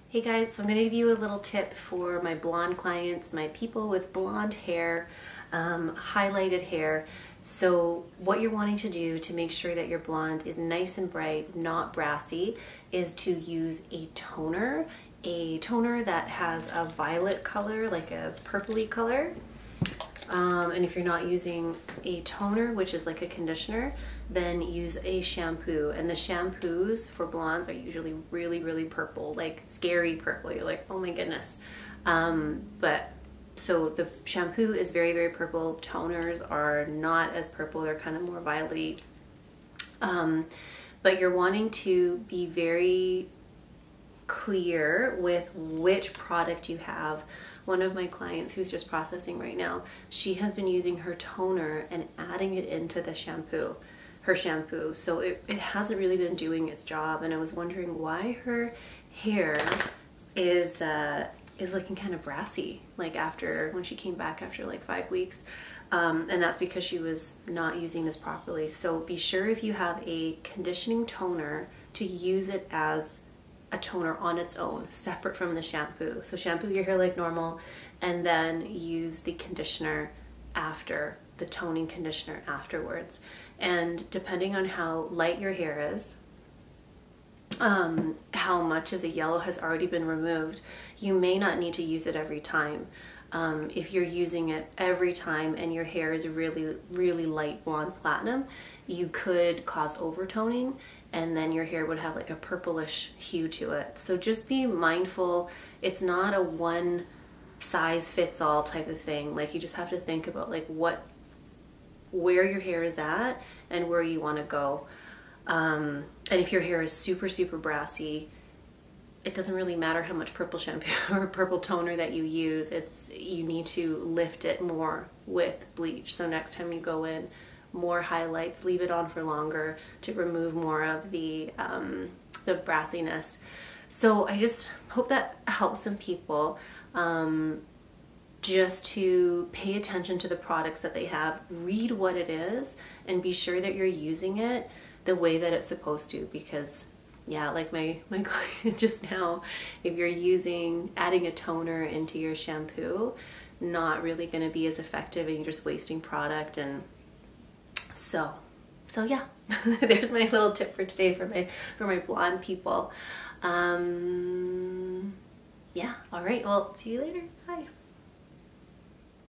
Hey guys, so I'm going to give you a little tip for my blonde clients, my people with blonde hair, highlighted hair. So what you're wanting to do to make sure that your blonde is nice and bright, not brassy, is to use a toner that has a violet color, like a purpley color. And if you're not using a toner, which is like a conditioner, then use a shampoo. And the shampoos for blondes are usually really, really purple, like scary purple. You're like, oh my goodness. So the shampoo is very, very purple. Toners are not as purple. They're kind of more violet-y. But you're wanting to be very clear with which product you have. One of my clients who's just processing right now, she has been using her toner and adding it into the shampoo, her shampoo. So it hasn't really been doing its job, and I was wondering why her hair is looking kind of brassy, like when she came back after like 5 weeks. And that's because she was not using this properly. So be sure if you have a conditioning toner to use it as a toner on its own, separate from the shampoo. So shampoo your hair like normal, and then use the conditioner after, the toning conditioner afterwards. And depending on how light your hair is, how much of the yellow has already been removed, you may not need to use it every time. If you're using it every time and your hair is really, really light blonde platinum, you could cause overtoning, and then your hair would have like a purplish hue to it. So just be mindful. It's not a one size fits all type of thing. Like, you just have to think about like where your hair is at and where you want to go. And if your hair is super, super brassy, it doesn't really matter how much purple shampoo or purple toner that you use. You need to lift it more with bleach. So next time you go in, more highlights, leave it on for longer to remove more of the brassiness. So I just hope that helps some people, just to pay attention to the products that they have, read what it is, and be sure that you're using it the way that it's supposed to. Because yeah, like my client just now, if you're adding a toner into your shampoo, not really going to be as effective, and you're just wasting product. And so yeah, there's my little tip for today for my blonde people. Yeah, all right, well, see you later. Bye.